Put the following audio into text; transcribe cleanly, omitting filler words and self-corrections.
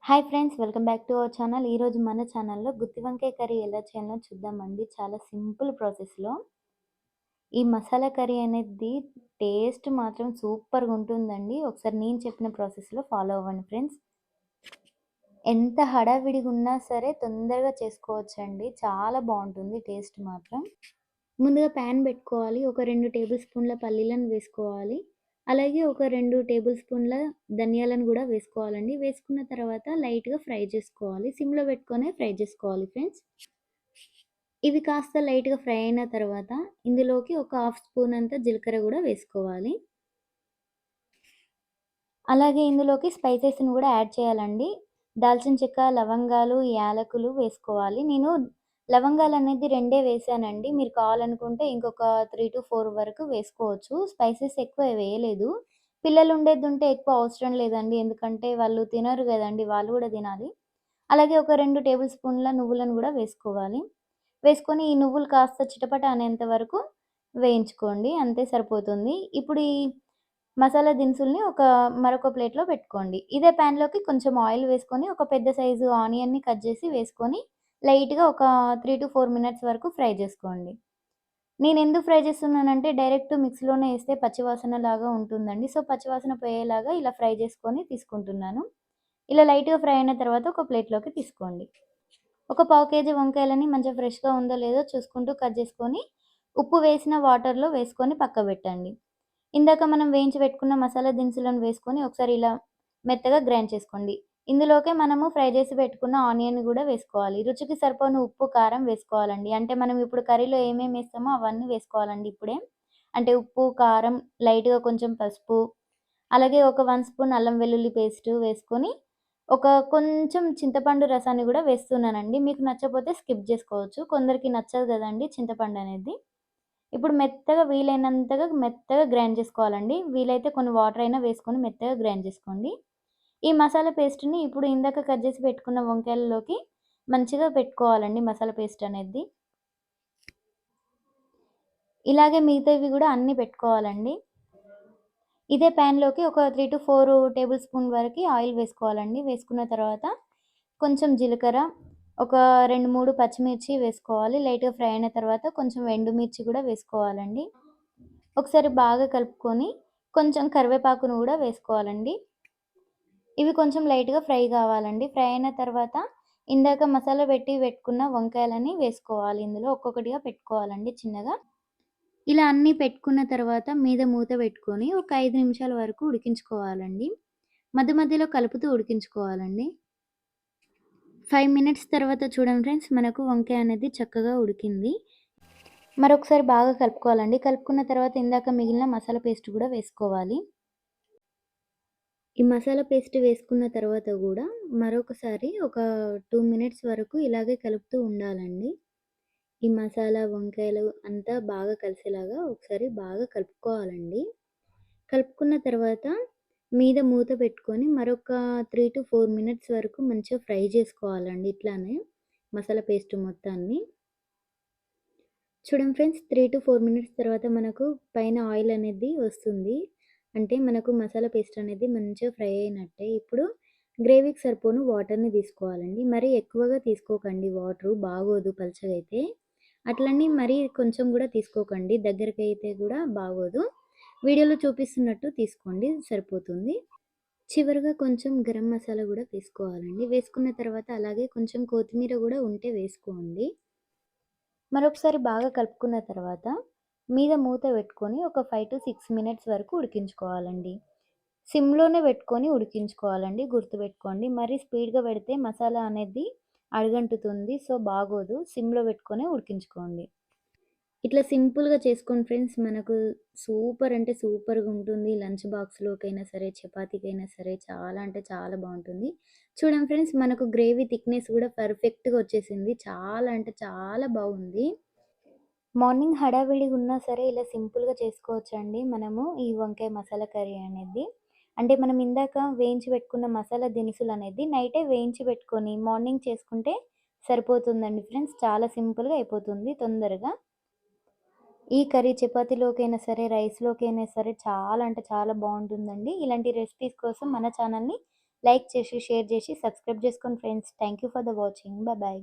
Hi friends, welcome back to our channel. ఈరోజు మన ఛానల్‌లో గుత్తి వంకాయ కర్రీ ఎలా చేయాలో చూద్దామండి. చాలా సింపుల్ ప్రాసెస్‌లో. ఈ మసాలా కర్రీ అనేది టేస్ట్ మాత్రం సూపర్‌గా ఉంటుందండి. ఒకసారి నేను చెప్పిన ప్రాసెస్‌లో ఫాలో అవ్వండి ఫ్రెండ్స్. ఎంత హడావిడిగా ఉన్నా సరే తొందరగా చేసుకోవచ్చండి. చాలా బావుంటుంది టేస్ట్ మాత్రం. ముందుగా ప్యాన్ పెట్టుకోవాలి. ఒక 2 టేబుల్ స్పూన్ల పల్లీలను వేసుకోవాలి. అలాగే ఒక 2 టేబుల్ స్పూన్ల ధనియాలను గూడా వేసుకోవాలండి. వేసుకున్న తర్వాత లైట్‌గా ఫ్రై చేసుకోవాలి. సిమ్‌లో పెట్టుకొనే ఫ్రై చేసుకోవాలి ఫ్రెండ్స్. ఇవి కాస్త లైట్‌గా ఫ్రై అయిన తర్వాత ఇందులోకి ఒక హాఫ్ స్పూన్ అంత జీలకర్ర గూడా వేసుకోవాలి. అలాగే ఇందులోకి స్పైసెస్‌ని గూడా యాడ్ చేయాలండి. దాల్చిన చెక్క, లవంగాలు, యాలకులు వేసుకోవాలి. నేను లవంగాలనేది రెండే వేశానండి. మీరు కావాలనుకుంటే ఇంకొక 3-4 వరకు వేసుకోవచ్చు. స్పైసెస్ ఎక్కువ వేయలేదు. పిల్లలు ఉండేదుంటే ఎక్కువ అవసరం లేదండి. ఎందుకంటే వాళ్ళు తినరు గదండీ! వాళ్ళు గూడా తినాలి. అలాగే ఒక 2 టేబుల్ స్పూన్ల నువ్వులను గూడా వేసుకోవాలి. వేసుకొని ఈ నువ్వులు కాస్త చిటపట అనేంత వరకు వేయించుకోండి. అంతే సరిపోతుంది. ఇప్పుడు ఈ మసాలా దినుసుల్ని మరొక ప్లేట్‌లో పెట్టుకోండి. ఇదే ప్యాన్‌లోకి కొంచెం ఆయిల్ వేసుకొని, ఒక పెద్ద సైజు ఆనియన్‌ని కట్ చేసి వేసుకొని, లైట్‌గా ఒక 3-4 మినిట్స్ వరకు ఫ్రై చేసుకోండి. నేనెందుకు ఫ్రై చేస్తున్నానంటే, డైరెక్ట్ మిక్సీలోనే ఏస్తే పచ్చివాసనలాగా ఉంటుందండి. సో, పచ్చివాసన పోయేలాగా ఇలా ఫ్రై చేసుకొని తీసుకుంటున్నాను. ఇలా లైట్‌గా ఫ్రై అయిన తర్వాత ఒక ప్లేట్‌లోకి తీసుకోండి. ఒక పావు కేజీ వంకాయలని మంచిగా ఫ్రెష్‌గా ఉందో లేదో చూసుకుంటూ కట్ చేసుకొని, ఉప్పు వేసిన వాటర్‌లో వేసుకొని పక్కబెట్టండి. ఇందాక మనం వేయించి పెట్టుకున్న మసాలా దినుసులను వేసుకొని ఒకసారి ఇలా మెత్తగా గ్రైండ్ చేసుకోండి. ఇందులోకే మనము ఫ్రై చేసి పెట్టుకున్న ఆనియన్ గూడా వేసుకోవాలి. రుచికి సరిపోను ఉప్పు, కారం వేసుకోవాలండి. అంటే మనం ఇప్పుడు కర్రీలో ఏమేమి ఏస్తామో అవన్నీ వేసుకోవాలండి ఇప్పుడే. అంటే ఉప్పు, కారం, లైట్‌గా కొంచెం పసుపు, అలాగే ఒక 1 స్పూన్ అల్లం వెల్లుల్లి పేస్ట్ వేసుకొని, కొంచెం చింతపండు రసాన్ని గూడా వేస్తున్నానండి. మీకు నచ్చకపోతే స్కిప్ జేసుకోవచ్చు. కొందరికి నచ్చదు గదండీ చింతపండనేది. ఇప్పుడు మెత్తగా గ్రైండ్ చేసుకోవాలండి. వీలైతే కొన్ని వాటర్ అయినా వేసుకొని మెత్తగా గ్రైండ్ చేసుకోండి. ఈ మసాలా పేస్ట్‌ని ఇప్పుడు ఇందాక కట్ జేసి పెట్టుకున్న వంకాయలలోకి మంచిగా పెట్టుకోవాలండి మసాలా పేస్ట్ అనేది. ఇలాగే మిగతావి గూడా అన్నీ పెట్టుకోవాలండి. ఇదే ప్యాన్‌లోకి ఒక 3-4 టేబుల్ స్పూన్ వరకి ఆయిల్ వేసుకోవాలండి. వేసుకున్న తర్వాత కొంచెం జీలకర్ర, ఒక 2, 3 పచ్చిమిర్చి వేసుకోవాలి. లైట్‌గా ఫ్రై అయిన తర్వాత కొంచెం ఎండుమిర్చి గూడా వేసుకోవాలండి. ఒకసారి బాగా కలుపుకొని కొంచెం కరివేపాకును గూడా వేసుకోవాలండి. ఇవి కొంచెం లైట్‌గా ఫ్రై కావాలండి. ఫ్రై అయిన తర్వాత ఇందాక మసాలా పెట్టుకున్న వంకాయలని వేసుకోవాలి ఇందులో. ఒక్కొక్కటిగా పెట్టుకోవాలండి చిన్నగా. ఇలా అన్నీ పెట్టుకున్న తర్వాత మీద మూత పెట్టుకొని ఒక 5 నిమిషాల వరకు ఉడికించుకోవాలండి. మధ్య మధ్యలో కలుపుతూ ఉడికించుకోవాలండి. 5 మినిట్స్ తర్వాత చూడండి ఫ్రెండ్స్, మనకు వంకాయ అనేది చక్కగా ఉడికింది. మరొకసారి బాగా కలుపుకోవాలండి. కలుపుకున్న తర్వాత ఇందాక మిగిలిన మసాలా పేస్ట్ గూడా వేసుకోవాలి. ఈ మసాలా పేస్ట్ వేసుకున్న తర్వాత గూడా మరొకసారి ఒక 2 మినిట్స్ వరకు ఇలాగే కలుపుతూ ఉండాలండి. ఈ మసాలా, వంకాయలు అంతా బాగా కలిసేలాగా ఒకసారి బాగా కలుపుకోవాలండి. కలుపుకున్న తర్వాత మీద మూత పెట్టుకొని మరొక 3-4 మినిట్స్ వరకు మంచిగా ఫ్రై చేసుకోవాలండి ఇట్లానే మసాలా పేస్ట్ మొత్తాన్ని. చూడండి ఫ్రెండ్స్, 3-4 మినిట్స్ తర్వాత మనకు పైన ఆయిల్ అనేది వస్తుంది. అంటే మనకు మసాలా పేస్ట్ అనేది మంచిగా ఫ్రై అయినట్టే. ఇప్పుడు గ్రేవీకి సరిపోను వాటర్‌ని తీసుకోవాలండి. మరీ ఎక్కువగా తీసుకోకండి వాటరు, బాగోదు పలచగైతే. అట్లని మరీ కొంచెం గూడా తీసుకోకండి. దగ్గరకైతే గూడా బాగోదు. వీడియోలో చూపిస్తున్నట్టు తీసుకోండి సరిపోతుంది. చివరగా కొంచెం గరం మసాలా గూడా వేసుకోవాలండి. వేసుకున్న తర్వాత అలాగే కొంచెం కొత్తిమీర గూడా ఉంటే వేసుకోండి. మరొకసారి బాగా కలుపుకున్న తర్వాత మీద మూత పెట్టుకొని ఒక 5-6 మినిట్స్ వరకు ఉడికించుకోవాలండి. సిమ్‌లోనే పెట్టుకొని ఉడికించుకోవాలండి. గుర్తుపెట్టుకోండి. మరీ స్పీడ్‌గా పెడితే మసాలా అనేది అడుగంటుతుంది. సో, బాగోదు. సిమ్‌లో పెట్టుకొనే ఉడికించుకోండి. ఇట్లా సింపుల్‌గా చేసుకోండి ఫ్రెండ్స్. మనకు సూపర్ అంటే సూపర్‌గా ఉంటుంది. లంచ్ బాక్స్‌లోకైనా సరే, చపాతీకైనా సరే చాలా అంటే చాలా బావుంటుంది. చూడండి ఫ్రెండ్స్, మనకు గ్రేవీ థిక్‌నెస్ గూడా పర్ఫెక్ట్‌గా వచ్చేసింది. చాలా అంటే చాలా బాగుంది. మార్నింగ్ హడావిడిగా ఉన్నా సరే ఇలా సింపుల్‌గా చేసుకోవచ్చండి మనము ఈ వంకాయ మసాలా కర్రీ అనేది. అంటే మనం ఇందాక వేయించి పెట్టుకున్న మసాలా దినుసులనేది నైటే వేయించి పెట్టుకొని మార్నింగ్ చేసుకుంటే సరిపోతుందండి ఫ్రెండ్స్. చాలా సింపుల్‌గా అయిపోతుంది తొందరగా. ఈ కర్రీ చపాతీలోకైనా సరే, రైస్‌లోకైనా సరే చాలా అంటే చాలా బావుంటుందండి. ఇలాంటి రెసిపీస్ కోసం మన ఛానల్‌ని లైక్ చేసి, షేర్ చేసి, సబ్స్క్రైబ్ చేసుకోండి friends. Thank you for the watching. Bye.